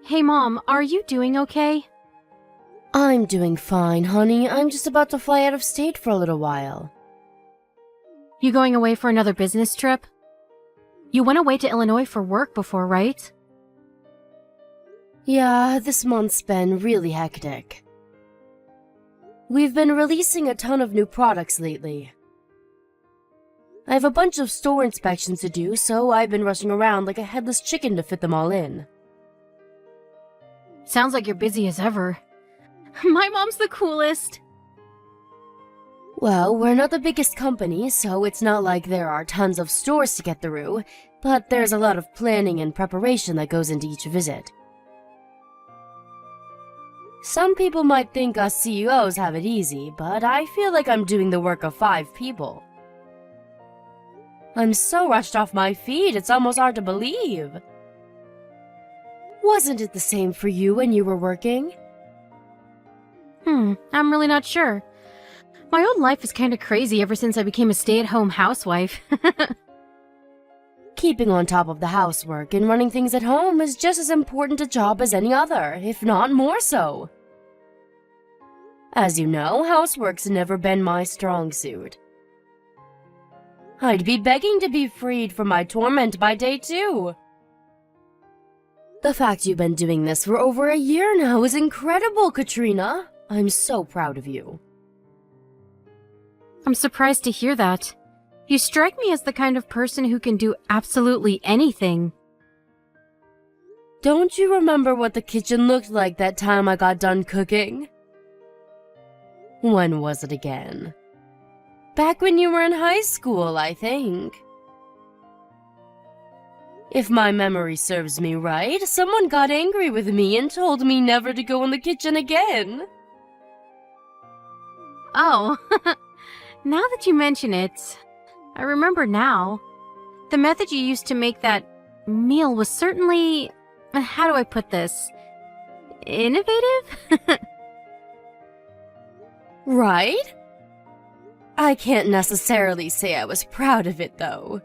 Hey Mom, are you doing okay? I'm doing fine, honey. I'm just about to fly out of state for a little while. You going away for another business trip? You went away to Illinois for work before, right? Yeah, this month's been really hectic. We've been releasing a ton of new products lately. I have a bunch of store inspections to do, so I've been rushing around like a headless chicken to fit them all in. Sounds like you're busy as ever. My mom's the coolest. Well, we're not the biggest company, so it's not like there are tons of stores to get through, but there's a lot of planning and preparation that goes into each visit. Some people might think us CEOs have it easy, but I feel like I'm doing the work of 5 people. I'm so rushed off my feet, it's almost hard to believe. Wasn't it the same for you when you were working? I'm really not sure. My old life is kinda crazy ever since I became a stay-at-home housewife. Keeping on top of the housework and running things at home is just as important a job as any other, if not more so. As you know, housework's never been my strong suit. I'd be begging to be freed from my torment by day 2. The fact you've been doing this for over a year now is incredible, Katrina. I'm so proud of you. I'm surprised to hear that. You strike me as the kind of person who can do absolutely anything. Don't you remember what the kitchen looked like that time I got done cooking? When was it again? Back when you were in high school, I think. If my memory serves me right, someone got angry with me and told me never to go in the kitchen again. Oh, now that you mention it, I remember now. The method you used to make that meal was certainly, how do I put this, innovative? Right? I can't necessarily say I was proud of it, though.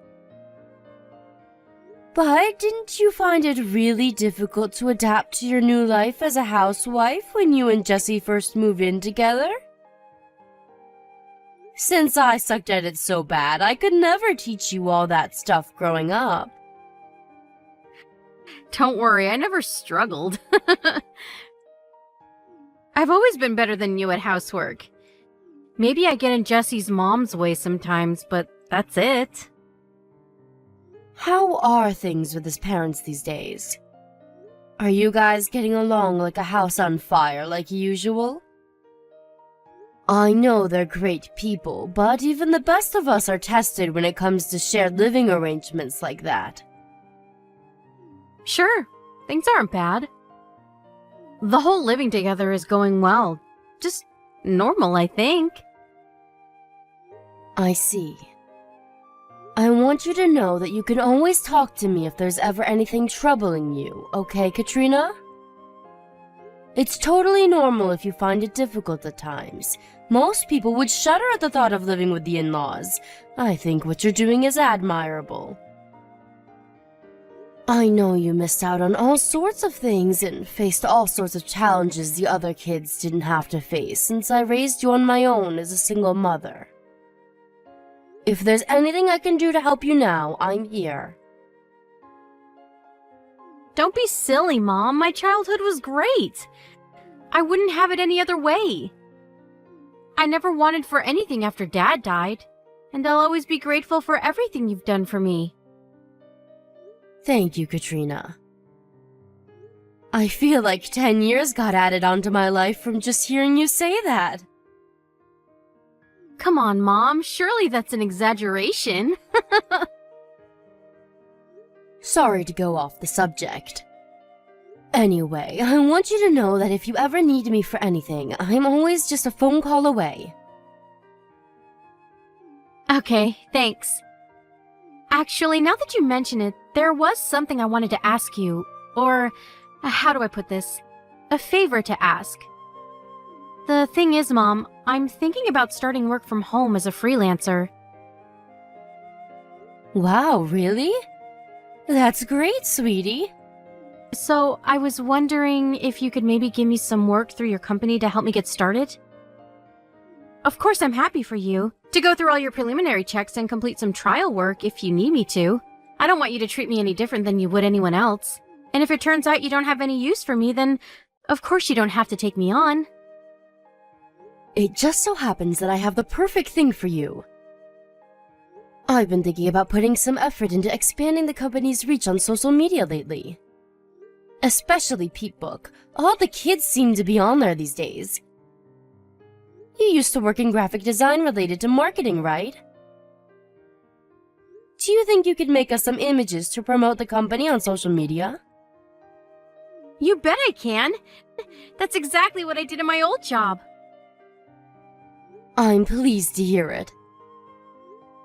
But didn't you find it really difficult to adapt to your new life as a housewife when you and Jessie first moved in together? Since I sucked at it so bad, I could never teach you all that stuff growing up. Don't worry, I never struggled. I've always been better than you at housework. Maybe I get in Jessie's mom's way sometimes, but that's it. How are things with his parents these days? Are you guys getting along like a house on fire like usual? I know they're great people, but even the best of us are tested when it comes to shared living arrangements like that. Sure, things aren't bad. The whole living together is going well. Just normal, I think. I see. I want you to know that you can always talk to me if there's ever anything troubling you, okay, Katrina? It's totally normal if you find it difficult at times. Most people would shudder at the thought of living with the in-laws. I think what you're doing is admirable. I know you missed out on all sorts of things and faced all sorts of challenges the other kids didn't have to face since I raised you on my own as a single mother. If there's anything I can do to help you now, I'm here. Don't be silly, Mom. My childhood was great. I wouldn't have it any other way. I never wanted for anything after Dad died, and I'll always be grateful for everything you've done for me. Thank you, Katrina. I feel like 10 years got added onto my life from just hearing you say that. Come on, Mom. Surely that's an exaggeration. Sorry to go off the subject. Anyway, I want you to know that if you ever need me for anything, I'm always just a phone call away. Okay, thanks. Actually, now that you mention it, there was something I wanted to ask you, or, how do I put this? A favor to ask. The thing is, Mom, I'm thinking about starting work from home as a freelancer. Wow, really? That's great, sweetie. So, I was wondering if you could maybe give me some work through your company to help me get started? Of course, I'm happy for you to go through all your preliminary checks and complete some trial work if you need me to. I don't want you to treat me any different than you would anyone else. And if it turns out you don't have any use for me, then of course you don't have to take me on. It just so happens that I have the perfect thing for you. I've been thinking about putting some effort into expanding the company's reach on social media lately. Especially Peepbook. All the kids seem to be on there these days. You used to work in graphic design related to marketing, right? Do you think you could make us some images to promote the company on social media? You bet I can. That's exactly what I did in my old job. I'm pleased to hear it.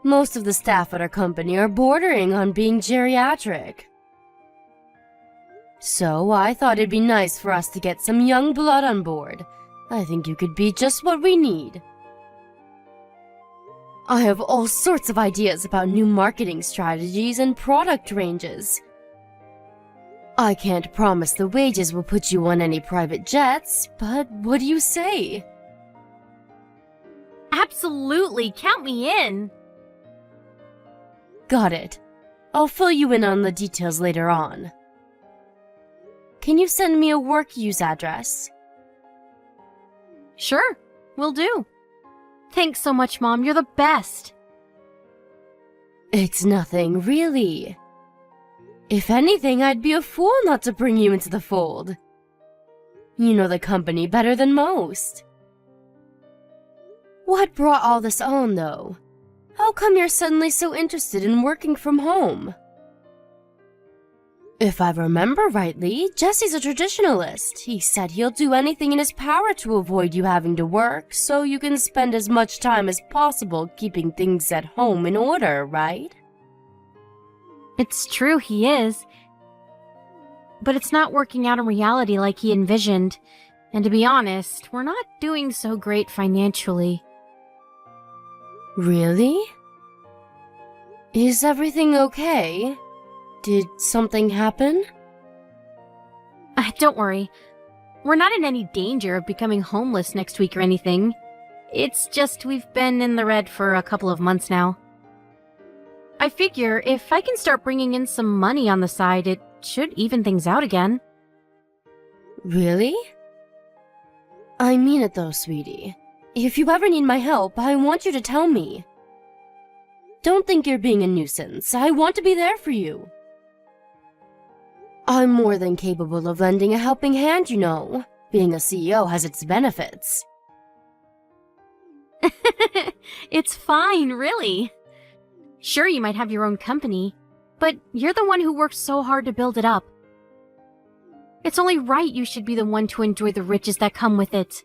Most of the staff at our company are bordering on being geriatric. So I thought it'd be nice for us to get some young blood on board. I think you could be just what we need. I have all sorts of ideas about new marketing strategies and product ranges. I can't promise the wages will put you on any private jets, but what do you say? Absolutely, count me in. Got it. I'll fill you in on the details later on. Can you send me a work use address? Sure, will do. Thanks so much, Mom. You're the best. It's nothing, really. If anything, I'd be a fool not to bring you into the fold. You know the company better than most. What brought all this on, though? How come you're suddenly so interested in working from home? If I remember rightly, Jesse's a traditionalist. He said he'll do anything in his power to avoid you having to work, so you can spend as much time as possible keeping things at home in order, right? It's true, he is. But it's not working out in reality like he envisioned. And to be honest, we're not doing so great financially. Really? Is everything okay? Did something happen? Don't worry. We're not in any danger of becoming homeless next week or anything. It's just we've been in the red for a couple of months now. I figure if I can start bringing in some money on the side, it should even things out again. Really? I mean it though, sweetie. If you ever need my help, I want you to tell me. Don't think you're being a nuisance. I want to be there for you. I'm more than capable of lending a helping hand, you know. Being a CEO has its benefits. It's fine, really. Sure, you might have your own company, but you're the one who worked so hard to build it up. It's only right you should be the one to enjoy the riches that come with it.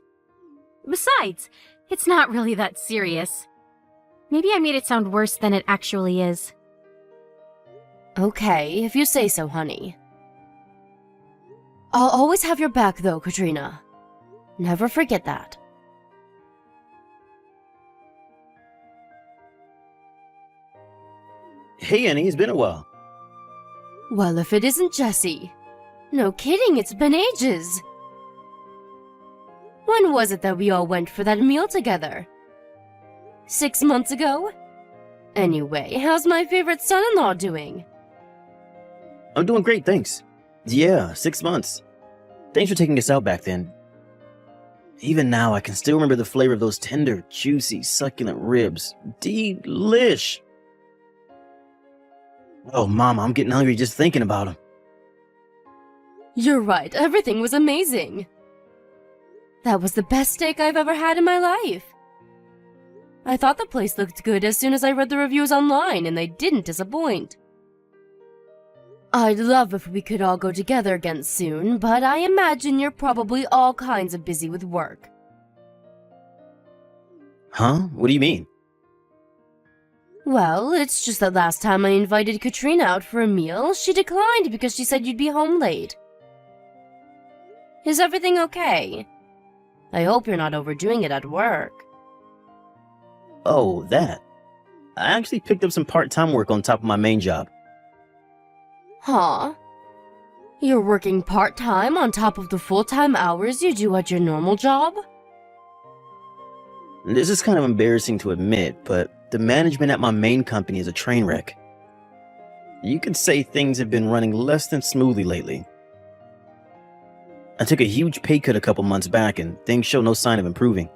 Besides, it's not really that serious. Maybe I made it sound worse than it actually is. Okay, if you say so, honey. I'll always have your back, though, Katrina. Never forget that. Hey, Annie, it's been a while. Well, if it isn't Jesse. No kidding, it's been ages. When was it that we all went for that meal together? 6 months ago? Anyway, how's my favorite son-in-law doing? I'm doing great, thanks. Yeah, 6 months. Thanks for taking us out back then. Even now, I can still remember the flavor of those tender, juicy, succulent ribs. Delish! Oh, Mama, I'm getting hungry just thinking about them. You're right, everything was amazing. That was the best steak I've ever had in my life. I thought the place looked good as soon as I read the reviews online, and they didn't disappoint. I'd love if we could all go together again soon, but I imagine you're probably all kinds of busy with work. Huh? What do you mean? Well, it's just that last time I invited Katrina out for a meal, she declined because she said you'd be home late. Is everything okay? I hope you're not overdoing it at work. Oh, that. I actually picked up some part-time work on top of my main job. Huh? You're working part-time on top of the full-time hours you do at your normal job? This is kind of embarrassing to admit, but the management at my main company is a train wreck. You could say things have been running less than smoothly lately. I took a huge pay cut a couple months back and things show no sign of improving.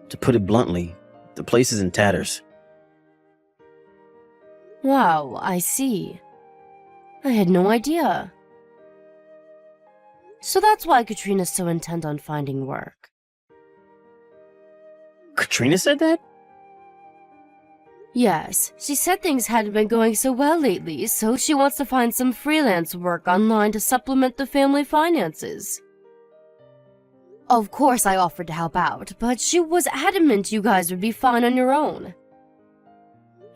To put it bluntly, the place is in tatters. Wow, I see. I had no idea. So that's why Katrina's so intent on finding work. Katrina said that? Yes, she said things hadn't been going so well lately, so she wants to find some freelance work online to supplement the family finances. Of course I offered to help out, but she was adamant you guys would be fine on your own.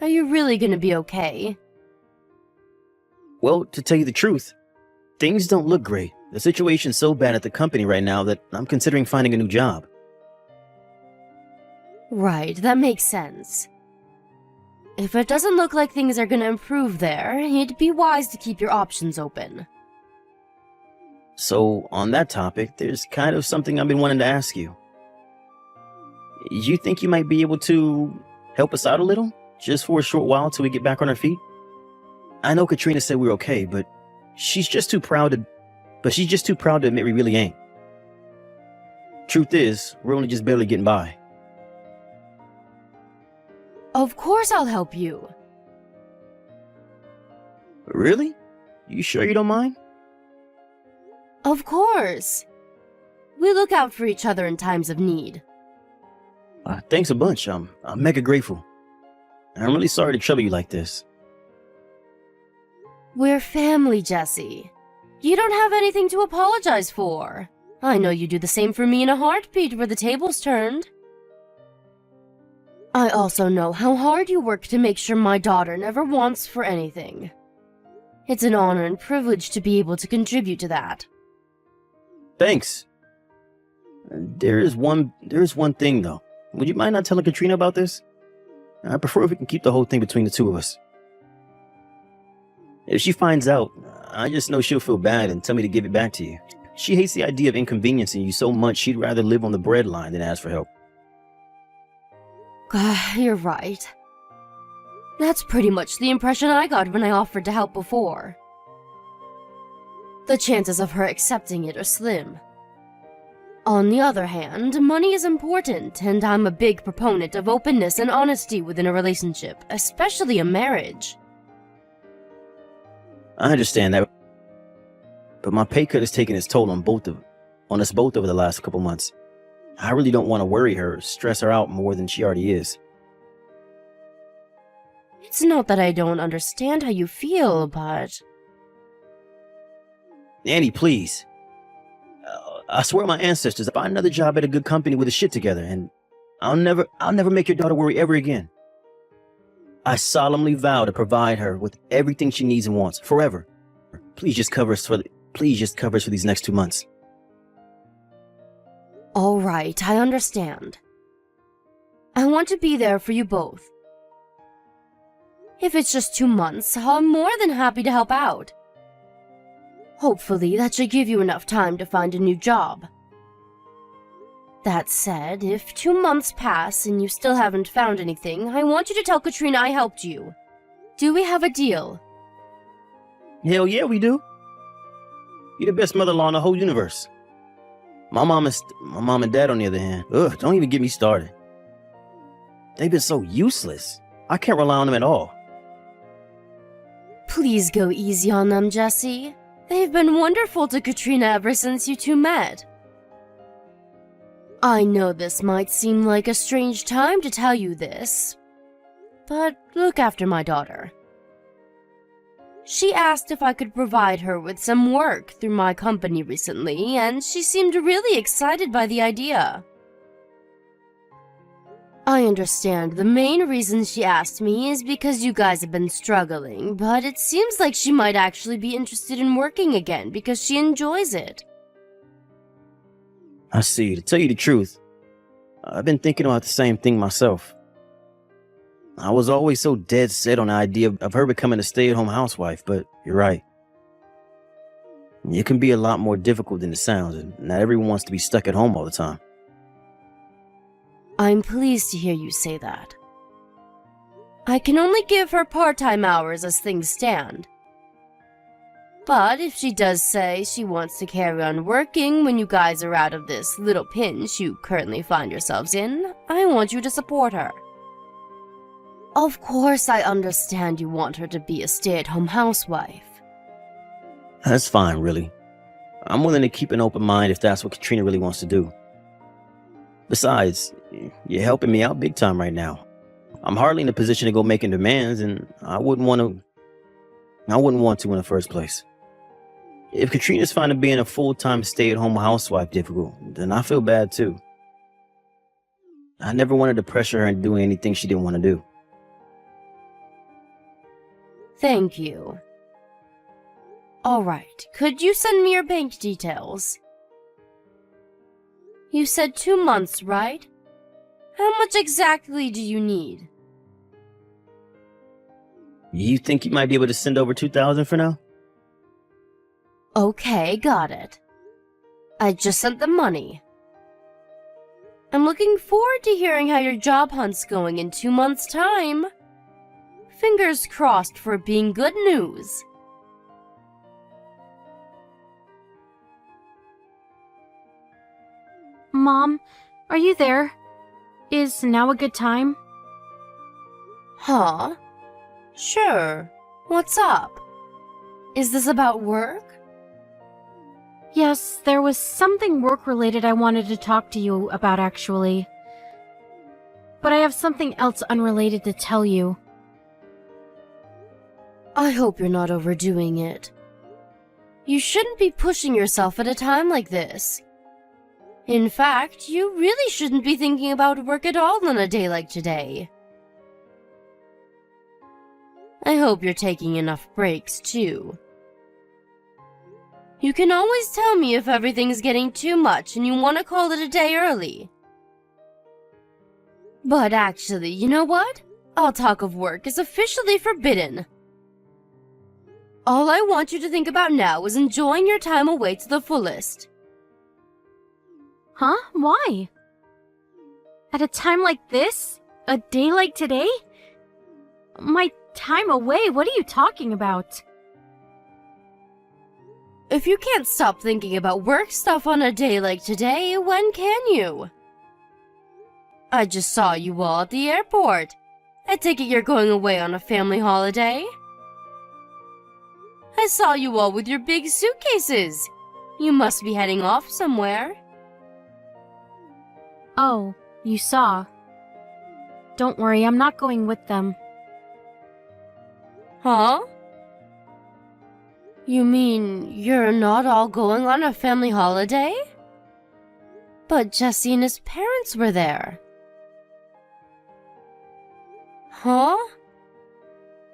Are you really gonna be okay? Well, to tell you the truth, things don't look great. The situation's so bad at the company right now that I'm considering finding a new job. Right, that makes sense. If it doesn't look like things are gonna improve there, it'd be wise to keep your options open. So, on that topic, there's kind of something I've been wanting to ask you. You think you might be able to help us out a little? Just for a short while till we get back on our feet? I know Katrina said we're okay, but she's just too proud to admit we really ain't. Truth is, we're only just barely getting by. Of course I'll help you. Really? You sure you don't mind? Of course. We look out for each other in times of need. Thanks a bunch. I'm mega grateful. I'm really sorry to trouble you like this. We're family, Jesse. You don't have anything to apologize for. I know you do the same for me in a heartbeat where the tables turned. I also know how hard you work to make sure my daughter never wants for anything. It's an honor and privilege to be able to contribute to that. Thanks. There is one thing though. Would you mind not telling Katrina about this? I prefer if we can keep the whole thing between the two of us. If she finds out, I just know she'll feel bad and tell me to give it back to you. She hates the idea of inconveniencing you so much she'd rather live on the breadline than ask for help. You're right. That's pretty much the impression I got when I offered to help before. The chances of her accepting it are slim. On the other hand, money is important, and I'm a big proponent of openness and honesty within a relationship, especially a marriage. I understand that, but my pay cut has taken its toll on us both over the last couple months. I really don't want to worry her or stress her out more than she already is. It's not that I don't understand how you feel, but... Annie, please. I swear my ancestors, I'll find another job at a good company with a shit together, and I'll never make your daughter worry ever again. I solemnly vow to provide her with everything she needs and wants, forever. Please just cover us for these next 2 months. All right, I understand. I want to be there for you both. If it's just 2 months, I'm more than happy to help out. Hopefully, that should give you enough time to find a new job. That said, if 2 months pass and you still haven't found anything, I want you to tell Katrina I helped you. Do we have a deal? Hell yeah, we do. You're the best mother-in-law in the whole universe. My mom and dad, on the other hand, don't even get me started. They've been so useless. I can't rely on them at all. Please go easy on them, Jesse. They've been wonderful to Katrina ever since you two met. I know this might seem like a strange time to tell you this, but look after my daughter. She asked if I could provide her with some work through my company recently, and she seemed really excited by the idea. I understand the main reason she asked me is because you guys have been struggling, but it seems like she might actually be interested in working again because she enjoys it. I see. To tell you the truth, I've been thinking about the same thing myself. I was always so dead set on the idea of her becoming a stay-at-home housewife, but you're right. It can be a lot more difficult than it sounds, and not everyone wants to be stuck at home all the time. I'm pleased to hear you say that. I can only give her part-time hours as things stand. But if she does say she wants to carry on working when you guys are out of this little pinch you currently find yourselves in, I want you to support her. Of course, I understand you want her to be a stay-at-home housewife. That's fine, really. I'm willing to keep an open mind if that's what Katrina really wants to do. Besides, you're helping me out big time right now. I'm hardly in a position to go making demands, and I wouldn't want to in the first place. If Katrina's finding being a full-time stay-at-home housewife difficult, then I feel bad too. I never wanted to pressure her into doing anything she didn't want to do. Thank you. Alright, could you send me your bank details? You said 2 months, right? How much exactly do you need? You think you might be able to send over $2,000 for now? Okay, got it. I just sent the money. I'm looking forward to hearing how your job hunt's going in 2 months' time. Fingers crossed for it being good news. Mom, are you there? Is now a good time? Huh? Sure. What's up? Is this about work? Yes, there was something work-related I wanted to talk to you about, actually. But I have something else unrelated to tell you. I hope you're not overdoing it. You shouldn't be pushing yourself at a time like this. In fact, you really shouldn't be thinking about work at all on a day like today. I hope you're taking enough breaks, too. You can always tell me if everything's getting too much and you want to call it a day early. But actually, you know what? All talk of work is officially forbidden. All I want you to think about now is enjoying your time away to the fullest. Huh? Why? At a time like this? A day like today? My time away? What are you talking about? If you can't stop thinking about work stuff on a day like today, when can you? I just saw you all at the airport. I take it you're going away on a family holiday? I saw you all with your big suitcases. You must be heading off somewhere. Oh, you saw. Don't worry, I'm not going with them. Huh? You mean you're not all going on a family holiday? But Jesse and his parents were there. Huh?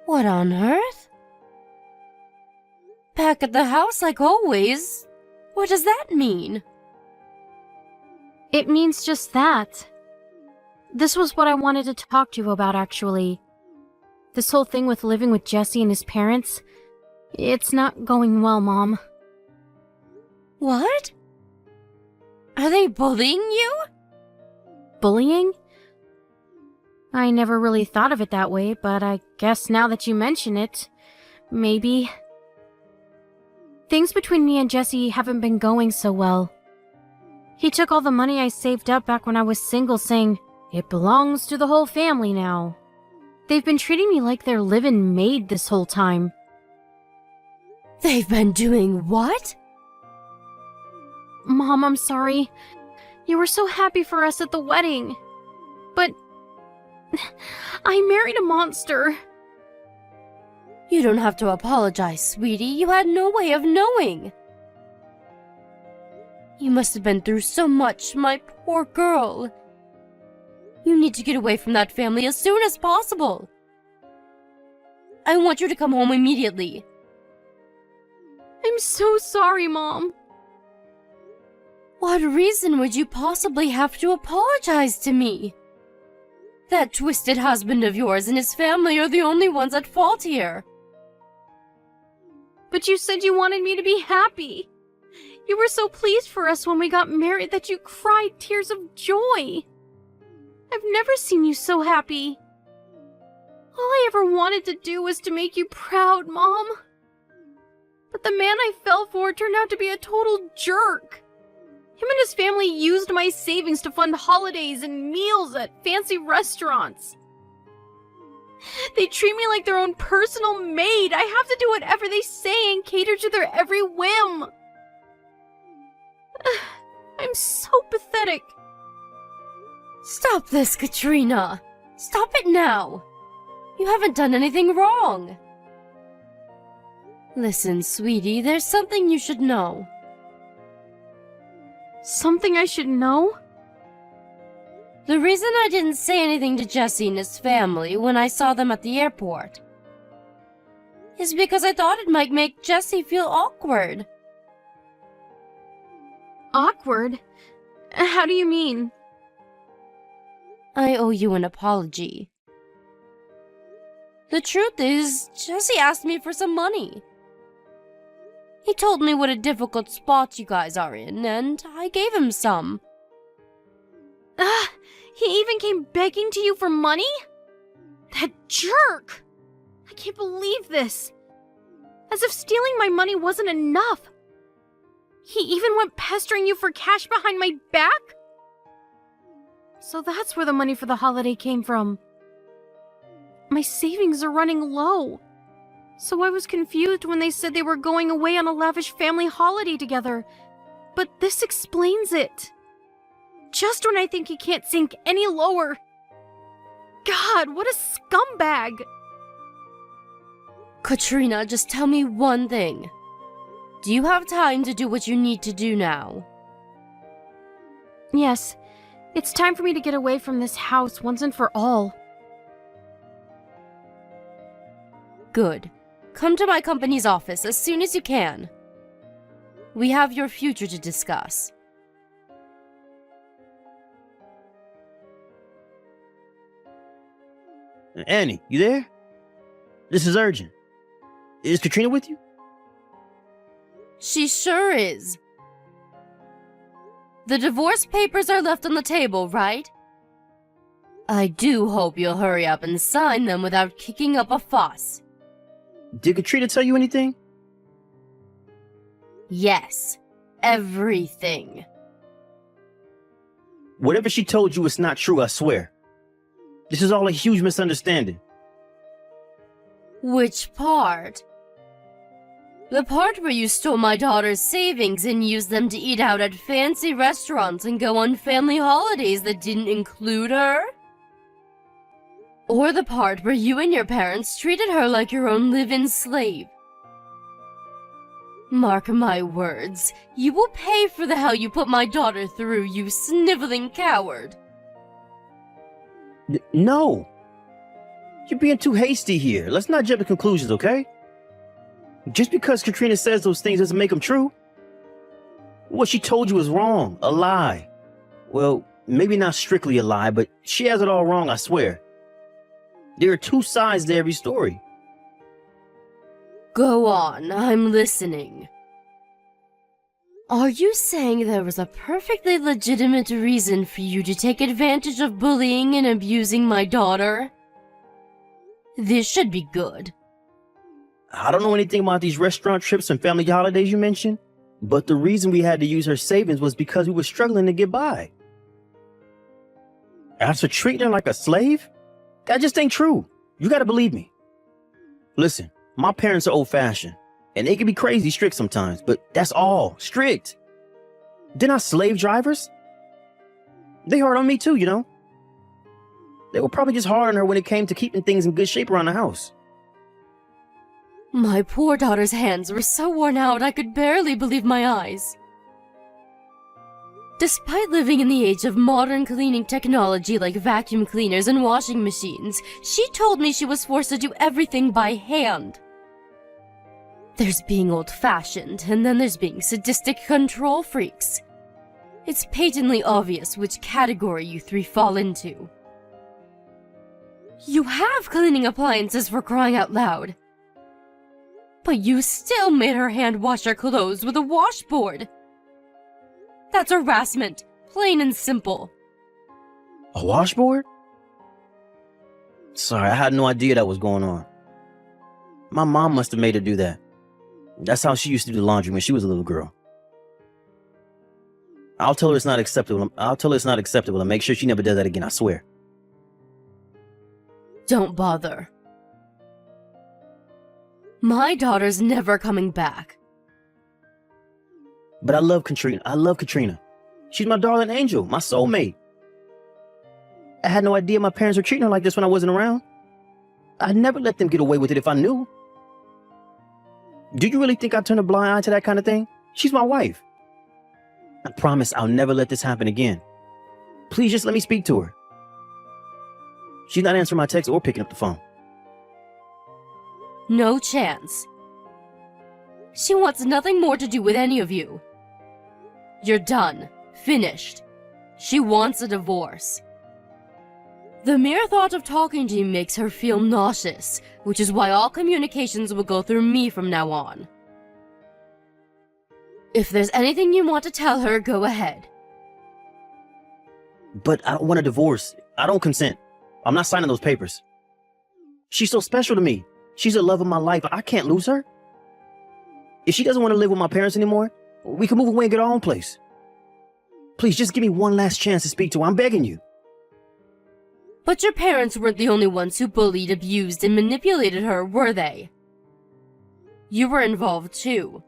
What on earth? Back at the house like always? What does that mean? It means just that. This was what I wanted to talk to you about, actually. This whole thing with living with Jesse and his parents, it's not going well, Mom. What? Are they bullying you? Bullying? I never really thought of it that way, but I guess now that you mention it, maybe. Things between me and Jesse haven't been going so well. He took all the money I saved up back when I was single, saying, "It belongs to the whole family now." They've been treating me like their live-in maid this whole time. They've been doing what? Mom, I'm sorry. You were so happy for us at the wedding. But I married a monster. You don't have to apologize, sweetie. You had no way of knowing. You must have been through so much, my poor girl. You need to get away from that family as soon as possible. I want you to come home immediately. I'm so sorry, Mom. What reason would you possibly have to apologize to me? That twisted husband of yours and his family are the only ones at fault here. But you said you wanted me to be happy. You were so pleased for us when we got married that you cried tears of joy. I've never seen you so happy. All I ever wanted to do was to make you proud, Mom. But the man I fell for turned out to be a total jerk. Him and his family used my savings to fund holidays and meals at fancy restaurants. They treat me like their own personal maid. I have to do whatever they say and cater to their every whim. I'm so pathetic. Stop this, Katrina! Stop it now! You haven't done anything wrong! Listen, sweetie, there's something you should know. Something I should know? The reason I didn't say anything to Jesse and his family when I saw them at the airport is because I thought it might make Jesse feel awkward. Awkward? How do you mean? I owe you an apology. The truth is, Jesse asked me for some money. He told me what a difficult spot you guys are in, and I gave him some. He even came begging to you for money? That jerk! I can't believe this. As if stealing my money wasn't enough. He even went pestering you for cash behind my back? So that's where the money for the holiday came from. My savings are running low. So I was confused when they said they were going away on a lavish family holiday together. But this explains it. Just when I think he can't sink any lower. God, what a scumbag! Katrina, just tell me one thing. Do you have time to do what you need to do now? Yes, it's time for me to get away from this house once and for all. Good. Come to my company's office as soon as you can. We have your future to discuss. Annie, you there? This is urgent. Is Katrina with you? She sure is. The divorce papers are left on the table, right? I do hope you'll hurry up and sign them without kicking up a fuss. Did Katrina tell you anything? Yes, everything. Whatever she told you is not true, I swear. This is all a huge misunderstanding. Which part? The part where you stole my daughter's savings and used them to eat out at fancy restaurants and go on family holidays that didn't include her? Or the part where you and your parents treated her like your own live-in slave? Mark my words, you will pay for the hell you put my daughter through, you sniveling coward. No. You're being too hasty here. Let's not jump to conclusions, okay? Just because Katrina says those things doesn't make them true. What she told you is wrong, a lie. Well, maybe not strictly a lie, but she has it all wrong, I swear. There are two sides to every story. Go on, I'm listening. Are you saying there was a perfectly legitimate reason for you to take advantage of bullying and abusing my daughter? This should be good. I don't know anything about these restaurant trips and family holidays you mentioned, but the reason we had to use her savings was because we were struggling to get by. As for treating her like a slave, that just ain't true. You gotta believe me. Listen, my parents are old-fashioned, and they can be crazy strict sometimes, but that's all. Strict. They're not slave drivers. They hard on me too, you know. They were probably just hard on her when it came to keeping things in good shape around the house. My poor daughter's hands were so worn out I could barely believe my eyes. Despite living in the age of modern cleaning technology like vacuum cleaners and washing machines, she told me she was forced to do everything by hand. There's being old-fashioned, and then there's being sadistic control freaks. It's patently obvious which category you three fall into. You have cleaning appliances, for crying out loud. But you still made her hand wash her clothes with a washboard. That's harassment, plain and simple. A washboard? Sorry, I had no idea that was going on. My mom must have made her do that. That's how she used to do the laundry when she was a little girl. I'll tell her it's not acceptable. And make sure she never does that again, I swear. Don't bother. My daughter's never coming back. But I love Katrina. She's my darling angel, my soulmate. I had no idea my parents were treating her like this when I wasn't around. I'd never let them get away with it if I knew. Do you really think I'd turn a blind eye to that kind of thing? She's my wife. I promise I'll never let this happen again. Please just let me speak to her. She's not answering my text or picking up the phone. No chance. She wants nothing more to do with any of you. You're done. Finished. She wants a divorce. The mere thought of talking to you makes her feel nauseous, which is why all communications will go through me from now on. If there's anything you want to tell her, go ahead. But I don't want a divorce. I don't consent. I'm not signing those papers. She's so special to me. She's the love of my life. I can't lose her. If she doesn't want to live with my parents anymore, we can move away and get our own place. Please, just give me one last chance to speak to her. I'm begging you. But your parents weren't the only ones who bullied, abused, and manipulated her, were they? You were involved too.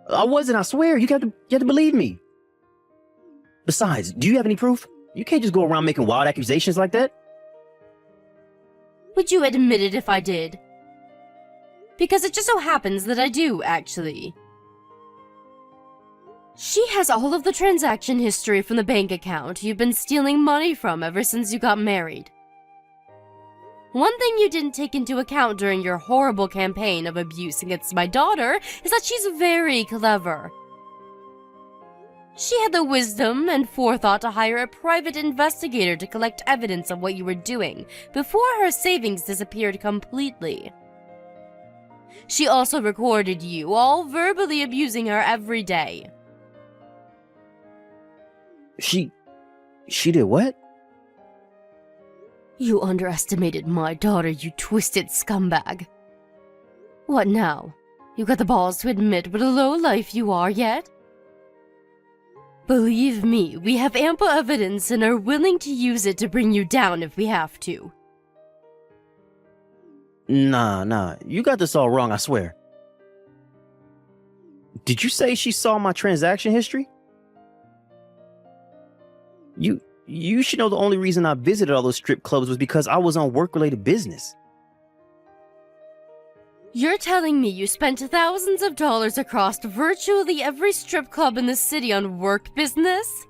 I wasn't, I swear. You have to believe me. Besides, do you have any proof? You can't just go around making wild accusations like that. Would you admit it if I did? Because it just so happens that I do, actually. She has all of the transaction history from the bank account you've been stealing money from ever since you got married. One thing you didn't take into account during your horrible campaign of abuse against my daughter is that she's very clever. She had the wisdom and forethought to hire a private investigator to collect evidence of what you were doing before her savings disappeared completely. She also recorded you all verbally abusing her every day. She did what? You underestimated my daughter, you twisted scumbag. What now? You got the balls to admit what a lowlife you are yet? Believe me, we have ample evidence and are willing to use it to bring you down if we have to. Nah, you got this all wrong, I swear. Did you say she saw my transaction history? You should know the only reason I visited all those strip clubs was because I was on work-related business. You're telling me you spent thousands of dollars across virtually every strip club in the city on work business?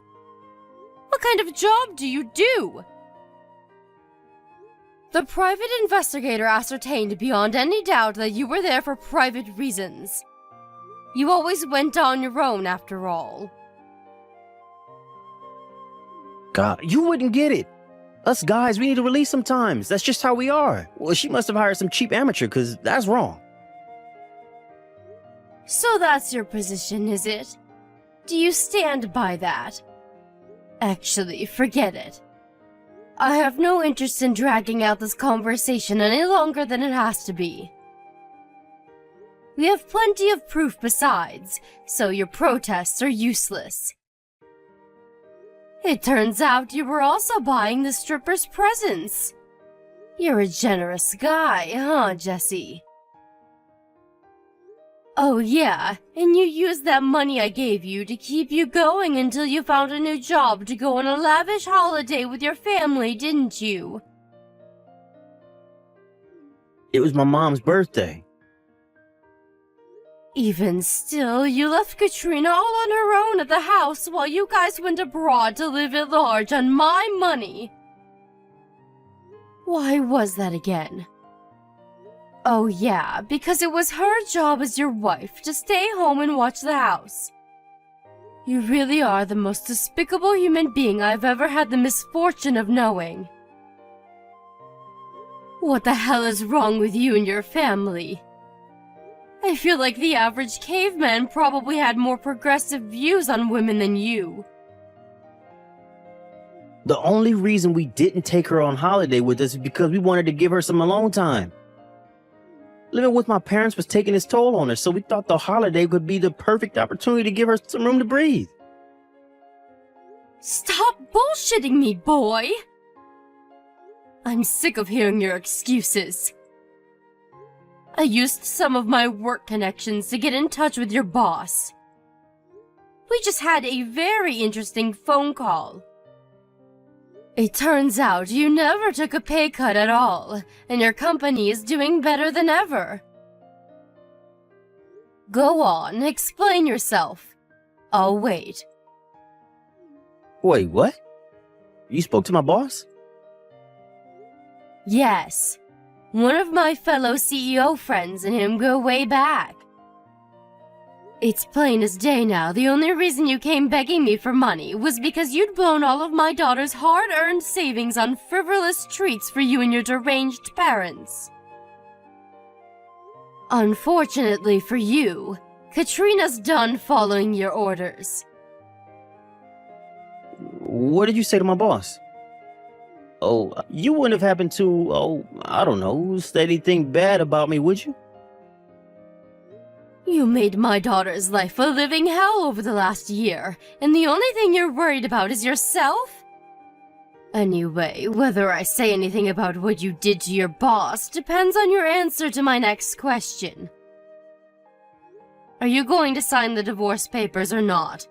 What kind of job do you do? The private investigator ascertained beyond any doubt that you were there for private reasons. You always went on your own after all. God, you wouldn't get it. Us guys, we need to release sometimes. That's just how we are. Well, she must have hired some cheap amateur, because that's wrong. So that's your position, is it? Do you stand by that? Actually, forget it. I have no interest in dragging out this conversation any longer than it has to be. We have plenty of proof besides, so your protests are useless. It turns out you were also buying the stripper's presents. You're a generous guy, huh, Jesse? Oh yeah, and you used that money I gave you to keep you going until you found a new job to go on a lavish holiday with your family, didn't you? It was my mom's birthday. Even still, you left Katrina all on her own at the house while you guys went abroad to live at large on my money. Why was that again? Oh yeah, because it was her job as your wife to stay home and watch the house. You really are the most despicable human being I've ever had the misfortune of knowing. What the hell is wrong with you and your family? I feel like the average caveman probably had more progressive views on women than you. The only reason we didn't take her on holiday with us is because we wanted to give her some alone time. Living with my parents was taking its toll on her, so we thought the holiday would be the perfect opportunity to give her some room to breathe. Stop bullshitting me, boy! I'm sick of hearing your excuses. I used some of my work connections to get in touch with your boss. We just had a very interesting phone call. It turns out you never took a pay cut at all, and your company is doing better than ever. Go on, explain yourself. I'll wait. Wait, what? You spoke to my boss? Yes. One of my fellow CEO friends and him go way back. It's plain as day now, the only reason you came begging me for money was because you'd blown all of my daughter's hard-earned savings on frivolous treats for you and your deranged parents. Unfortunately for you, Katrina's done following your orders. What did you say to my boss? Oh, you wouldn't have happened to, I don't know, say anything bad about me, would you? You made my daughter's life a living hell over the last year, and the only thing you're worried about is yourself? Anyway, whether I say anything about what you did to your boss depends on your answer to my next question. Are you going to sign the divorce papers or not?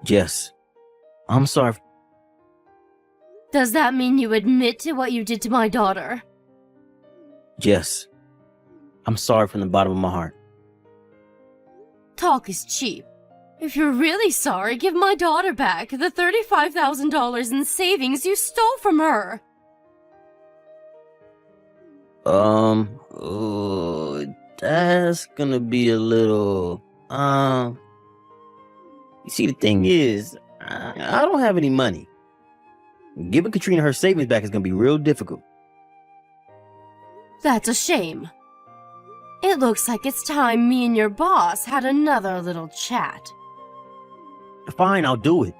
Yes. I'm sorry. Does that mean you admit to what you did to my daughter? Yes. I'm sorry from the bottom of my heart. Talk is cheap. If you're really sorry, give my daughter back the $35,000 in savings you stole from her. That's gonna be a little, you see, the thing is, I don't have any money. Giving Katrina her savings back is gonna be real difficult. That's a shame. It looks like it's time me and your boss had another little chat. Fine, I'll do it.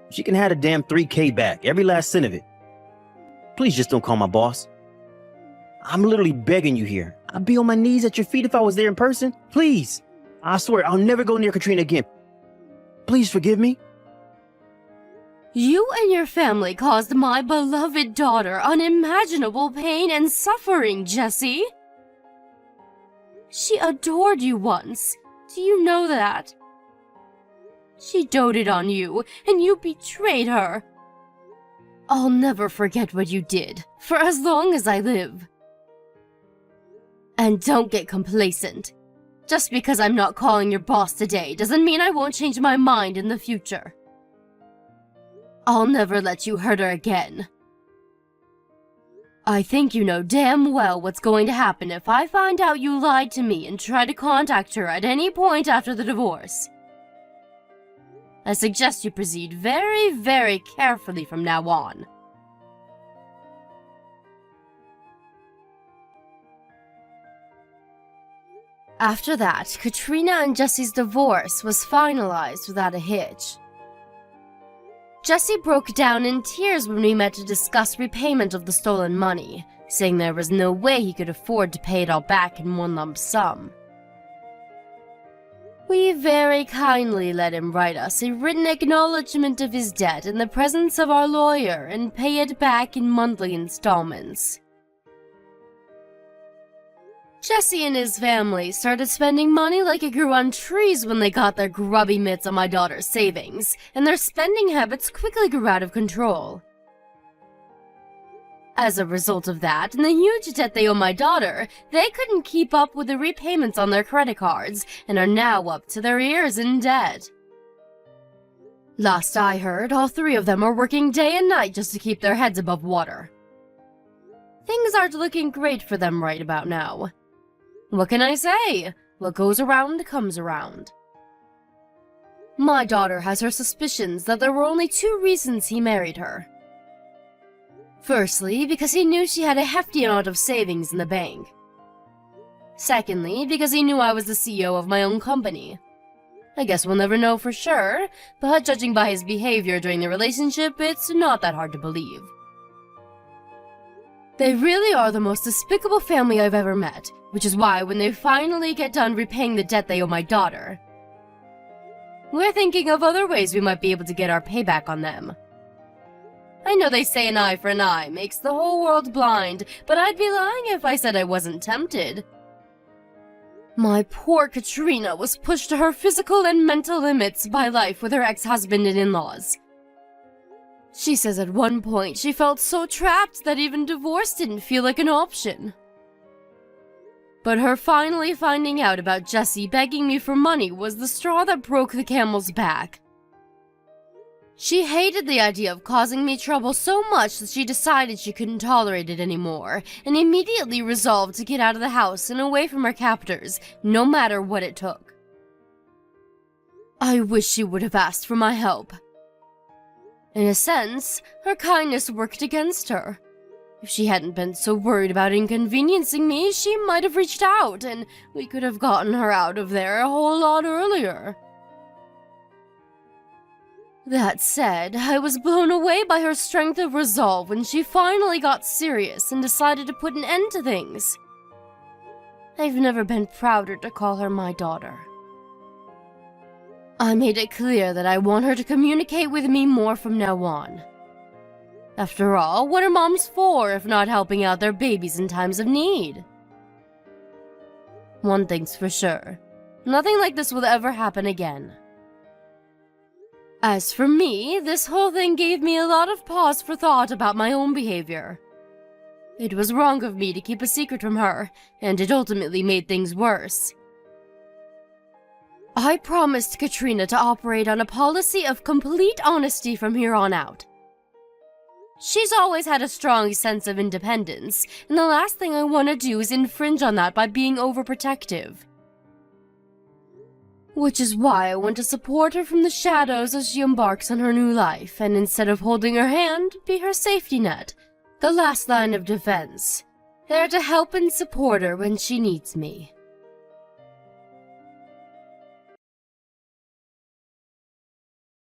She can have the damn $3K back, every last cent of it. Please just don't call my boss. I'm literally begging you here. I'd be on my knees at your feet if I was there in person. Please. I swear, I'll never go near Katrina again. Please forgive me. You and your family caused my beloved daughter unimaginable pain and suffering, Jesse. She adored you once. Do you know that? She doted on you, and you betrayed her. I'll never forget what you did, for as long as I live. And don't get complacent. Just because I'm not calling your boss today doesn't mean I won't change my mind in the future. I'll never let you hurt her again. I think you know damn well what's going to happen if I find out you lied to me and try to contact her at any point after the divorce. I suggest you proceed very, very carefully from now on. After that, Katrina and Jesse's divorce was finalized without a hitch. Jesse broke down in tears when we met to discuss repayment of the stolen money, saying there was no way he could afford to pay it all back in one lump sum. We very kindly let him write us a written acknowledgement of his debt in the presence of our lawyer and pay it back in monthly installments. Jesse and his family started spending money like it grew on trees when they got their grubby mitts on my daughter's savings, and their spending habits quickly grew out of control. As a result of that, and the huge debt they owe my daughter, they couldn't keep up with the repayments on their credit cards, and are now up to their ears in debt. Last I heard, all three of them are working day and night just to keep their heads above water. Things aren't looking great for them right about now. What can I say? What goes around comes around. My daughter has her suspicions that there were only two reasons he married her. Firstly, because he knew she had a hefty amount of savings in the bank. Secondly, because he knew I was the CEO of my own company. I guess we'll never know for sure, but judging by his behavior during the relationship, it's not that hard to believe. They really are the most despicable family I've ever met, which is why when they finally get done repaying the debt they owe my daughter, we're thinking of other ways we might be able to get our payback on them. I know they say an eye for an eye makes the whole world blind, but I'd be lying if I said I wasn't tempted. My poor Katrina was pushed to her physical and mental limits by life with her ex-husband and in-laws. She says at one point she felt so trapped that even divorce didn't feel like an option. But her finally finding out about Jesse begging me for money was the straw that broke the camel's back. She hated the idea of causing me trouble so much that she decided she couldn't tolerate it anymore, and immediately resolved to get out of the house and away from her captors, no matter what it took. I wish she would have asked for my help. In a sense, her kindness worked against her. If she hadn't been so worried about inconveniencing me, she might have reached out, and we could have gotten her out of there a whole lot earlier. That said, I was blown away by her strength of resolve when she finally got serious and decided to put an end to things. I've never been prouder to call her my daughter. I made it clear that I want her to communicate with me more from now on. After all, what are moms for if not helping out their babies in times of need? One thing's for sure, nothing like this will ever happen again. As for me, this whole thing gave me a lot of pause for thought about my own behavior. It was wrong of me to keep a secret from her, and it ultimately made things worse. I promised Katrina to operate on a policy of complete honesty from here on out. She's always had a strong sense of independence, and the last thing I want to do is infringe on that by being overprotective. Which is why I want to support her from the shadows as she embarks on her new life, and instead of holding her hand, be her safety net, the last line of defense, there to help and support her when she needs me.